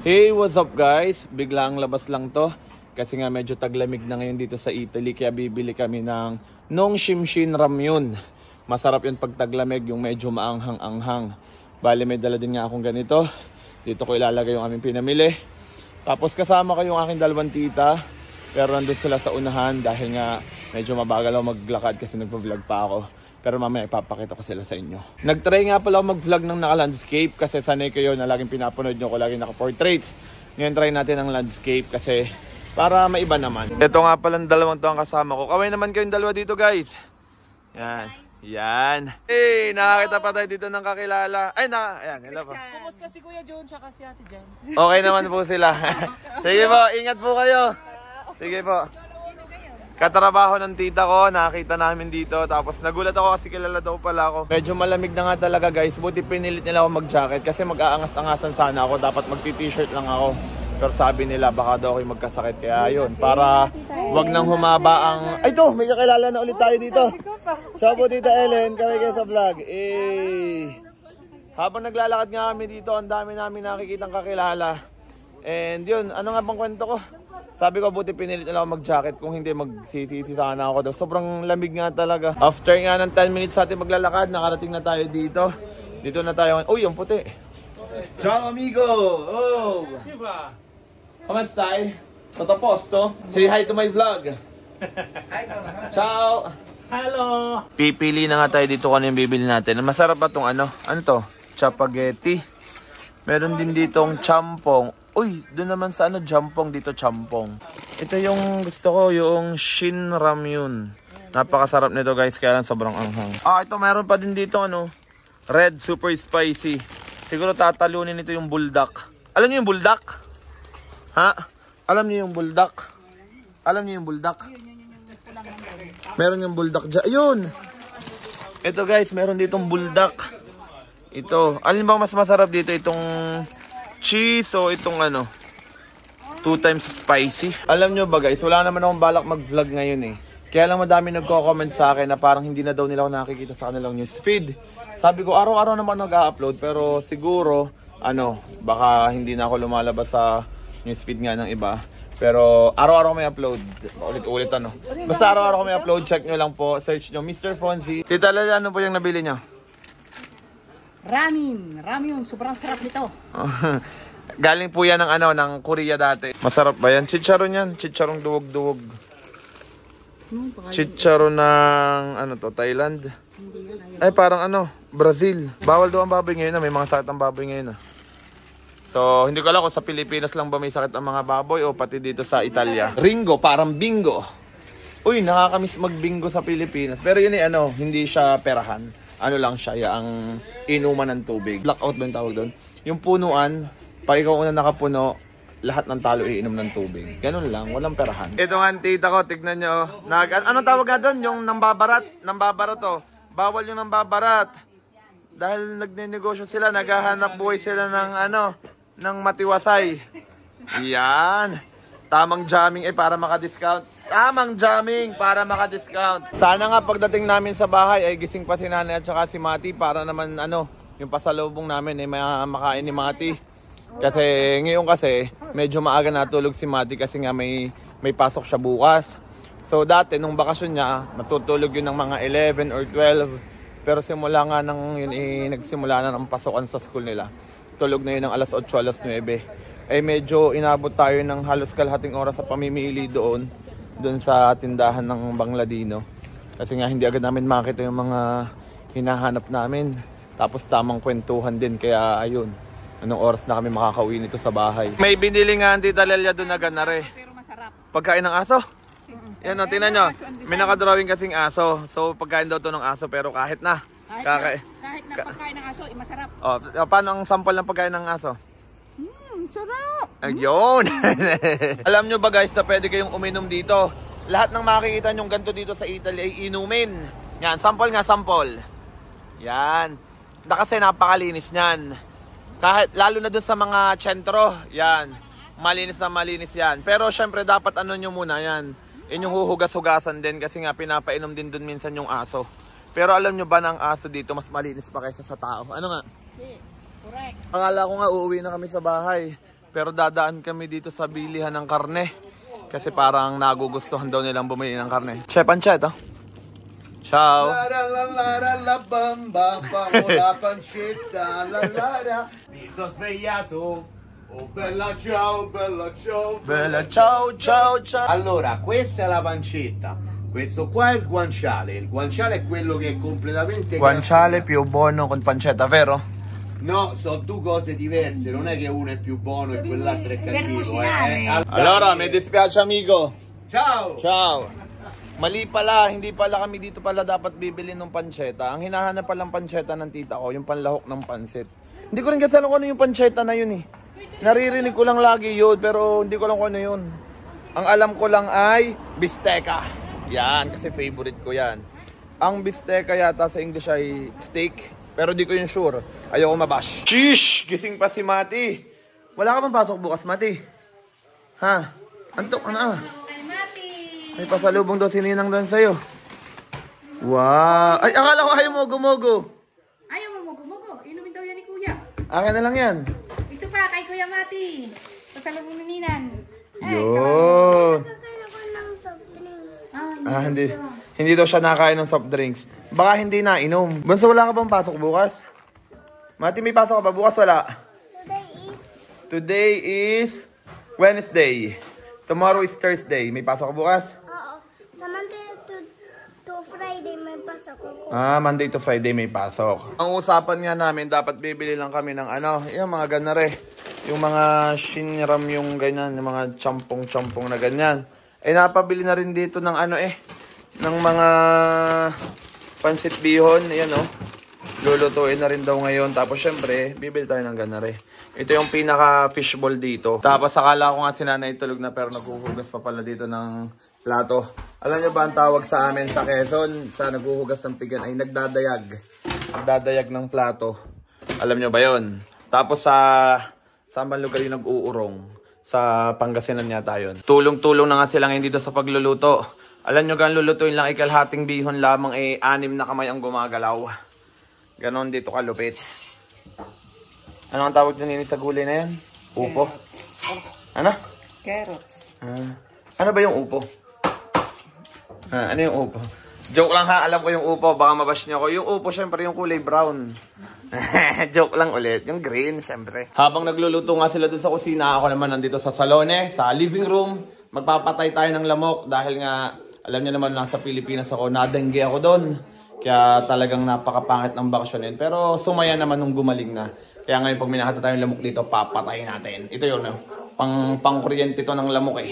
Hey, what's up guys? Biglang labas lang to kasi nga medyo taglamig na ngayon dito sa Italy, kaya bibili kami ng Nong Shimshin Ramyun. Masarap yun pag taglamig, yung medyo maanghang-anghang. Bale, may dala din nga akong ganito. Dito ko ilalagay yung aming pinamili. Tapos kasama ko yung aking dalawang tita, pero nandun sila sa unahan dahil nga medyo mabagal ako maglakad kasi nagpa-vlog pa ako. Pero mamaya ipapakita ko sila sa inyo. Nag-try nga pala ako mag-vlog ng naka-landscape kasi sanay kayo na laging pinapanood nyo ko, laging naka-portrait. Ngayon try natin ang landscape kasi para maiba naman. Ito nga pala dalawang to ang kasama ko. Kaway naman kayong dalawa dito guys. Yan. Yan. Hey, nakakita pa tayo dito ng kakilala. Ay, ayan, hello po. Kumusta si Kuya John tsaka si Ate Jen? Okay naman po sila. Sige po, ingat po kayo. Sige po. Katrabaho ng tita ko, nakita namin dito. Tapos nagulat ako kasi kilala daw pala ako. Medyo malamig na nga talaga guys. Buti pinilit nila ako mag-jacket kasi mag-aangas-angasan sana ako. Dapat magti-t-shirt lang ako. Pero sabi nila baka daw ako magkasakit. Kaya yun, para wag nang humaba ang... Ay to, may kakilala na ulit tayo dito. Ciao po Tita Ellen, kami kayo sa vlog. Habang naglalakad nga kami dito, ang dami namin nakikitang kakilala. And yun, ano nga bang kwento ko? Sabi ko buti pinilit na ako mag-jacket, kung hindi magsisisi sana ako. Sobrang lamig nga talaga. After nga ng 10 minutes sa ating maglalakad, nakarating na tayo dito. Dito na tayo. Uy, yung puti. Ciao amigo! Oh! Diba? Kamusta eh? Toto posto? Say hi to my vlog. Ciao! Hello! Pipili na nga tayo dito kung ano yung bibili natin. Masarap ba itong ano? Ano to? Chapaghetti. Meron din ditong champong. Uy, doon naman sa ano, jampong dito, champong. Ito yung gusto ko, yung Shin Ramyun. Napakasarap nito guys, kaya lang sobrang anghang. Ito meron pa din dito ano, red super spicy. Siguro tatalunin ito yung buldak. Alam niyo yung buldak? Ha? Alam niyo yung buldak? Alam niyo yung buldak? Meron yung buldak dyan. Ayun! Ito guys, meron ditong buldak. Ito. Alin bang mas masarap dito? Itong cheese o itong ano? 2 times spicy. Alam nyo ba guys, wala naman akong balak mag-vlog ngayon eh. Kaya lang madami nagko-comment sa akin na parang hindi na daw nila ako nakikita sa kanilang newsfeed. Sabi ko, araw-araw naman nag-upload pero siguro, baka hindi na ako lumalabas sa newsfeed nga ng iba. Pero araw-araw may upload. Ulit-ulit ano. Basta araw-araw may upload, check nyo lang po. Search nyo, Mr. Fonzie. Tita Lala, ano po yung nabili nyo? Ramyun, sobrang sarap nito. Galing po yan ng ng Korea dati. Masarap ba yan? Chicharon yan. Chicharong duwag-duwag. Chicharon ng Thailand. Ay parang Brazil. Bawal daw ang baboy ngayon na. May mga sakit ang baboy ngayon na. So hindi ko alam kung sa Pilipinas lang ba may sakit ang mga baboy o pati dito sa Italia. Ringo, parang bingo. Uy, nakakamiss mag-bingo sa Pilipinas. Pero yun hindi siya perahan. Ano lang siya, ang inuman ng tubig. Blackout ba yung tawag doon? Yung punuan, pag ikaw una nakapuno, lahat ng talo iinom ng tubig. Ganun lang, walang perahan. Ito nga tita ko, tignan nyo. Anong tawag nga doon? Yung nambabarat? Nambabarat to. Bawal yung nambabarat. Dahil nagnenegosyo sila, naghahanap buhay sila ng matiwasay. Yan. Tamang jamming para maka-discount. Tamang jamming para maka-discount. Sana nga pagdating namin sa bahay ay gising pa si Nanay at saka si Mati para naman yung pasalubong namin ay makain ni Mati. Kasi ngayon medyo maaga natulog si Mati kasi nga may pasok siya bukas. So dati nung bakasyon niya natutulog yun ng mga 11 or 12. Pero simula nga nagsimula na ng pasokan sa school nila. Tulog na yun ng alas 8, alas 9. Medyo inabot tayo ng halos kalahating oras sa pamimili doon sa tindahan ng Bangladino. Kasi nga hindi agad namin makita yung mga hinahanap namin. Tapos tamang kwentuhan din, kaya ayun. Anong oras na kami makakauwi nito sa bahay. May binili nga ang Tita Lelia doon na ganare. Pero masarap. Pagkain ng aso? Yan tingnan nyo. May nakadrawing kasing aso. So pagkain daw to ng aso pero kahit na. Kahit na pagkain ng aso, masarap. Paano ang sample ng pagkain ng aso? Sarap! Ayun! Alam nyo ba guys na pwede kayong uminom dito? Lahat ng makikita nyong ganito dito sa Italy ay inumin. Yan, sample nga, sample. Yan. Kasi napakalinis nyan. Kahit, lalo na dun sa mga tsentro, yan. Malinis na malinis yan. Pero syempre dapat nyo muna yan. Yung huhugas-hugasan din kasi nga pinapainom din dun minsan yung aso. Pero alam nyo ba na ang aso dito mas malinis pa kaysa sa tao? Ano nga? Correct. Akala ko nga uuwi na kami sa bahay. Pero dadaan kami dito sa bilihan ng karne. Kasi parang nagugustuhan daw nilang bumili ng karne. Che, panchet, oh. Ciao. La pancetta, mi sono svegliato. Oh bella ciao, bella ciao. Bella, ciao, ciao, ciao. Allora, questa è la pancetta. Questo qua è il guanciale. Il guanciale è quello che è completamente Guanciale più buono con pancetta, vero? No, sono due cose diverse. Non è che uno è più buono e quell'altro è cattivo. cucinare. Allora, mi dispiace amico. Ciao. Ciao. Mali pala, hindi pala kami dito pala dapat bibili ng pancetta. Ang hinahanap palang pancetta ng tita ko, yung panlahok ng pansit. Hindi ko rin kasi alam kung ano yung pancetta na yun eh. Naririnig ko lang lagi yun, pero hindi ko alam kung ano yun. Ang alam ko lang ay bistecca. Yan, kasi favorite ko yan. Ang bistecca yata sa English ay steak, pero di ko yun sure. Ayoko mabash. Sheesh! Gising pa si Mati. Wala ka bang pasok bukas, Mati? Ha? Antok ka na. May pasalubong daw si Ninang doon sa'yo. Wow! Ay, akala ko ayaw mo gumogo. Ayaw mo mugo-mugo. Inumin daw yan ni Kuya. Akin na lang yan. Ito pa, kay Kuya Mati. Pasalubong ni Ninan. Yun. Ah, Hindi daw siya nakain ng soft drinks. Baka hindi nainom. Bunso, wala ka bang pasok bukas? Mati, may pasok ka ba bukas? Wala. Today is Wednesday. Tomorrow is Thursday. May pasok ka bukas? Oo. Sa Monday to Friday may pasok ako. Monday to Friday may pasok. Ang usapan nga namin, dapat bibili lang kami ng ano, yung mga ganare. Yung mga shinram yung ganyan, yung mga champong-champong na ganyan. Eh, napabili na rin dito ng ano ng mga pansit bihon. Ayan oh. Lulutuin na rin daw ngayon. Tapos syempre, bibili tayo ng ganare. Ito yung pinaka fishball dito. Tapos akala ko nga si nanay tulog na pero naghuhugas pa pala dito ng plato. Alam nyo ba ang tawag sa amin sa Quezon, sa naghuhugas ng pinggan ay nagdadayag. Nagdadayag ng plato. Alam nyo ba yon? Tapos sa lugar yung nag-uurong. Sa Pangasinan yata yun. Tulong-tulong na nga sila ngayon dito sa pagluluto. Alam nyo gan lulutuin lang ikalhating bihon lamang 6 na kamay ang gumagalaw. Ganon dito kalupit. Ano ang tawag nyo sa gulay na yan? Upo. Ano? Carrots. Ano ba yung upo? Ano yung upo? Joke lang ha, alam ko yung upo. Baka mabash nyo ako. Yung upo syempre yung kulay brown. Joke lang ulit. Yung green syempre. Habang nagluluto nga sila dun sa kusina, ako naman nandito sa salone, sa living room. Magpapatay tayo ng lamok dahil nga, alam niyo naman nasa Pilipinas ako, nadengge ako doon. Kaya talagang napakapangit ng bakasyon yun. Pero sumaya naman nung gumaling na. Kaya ngayon pag minakita tayong lamok dito, papatayin natin. Ito yun, pang kuryente to ng lamok eh.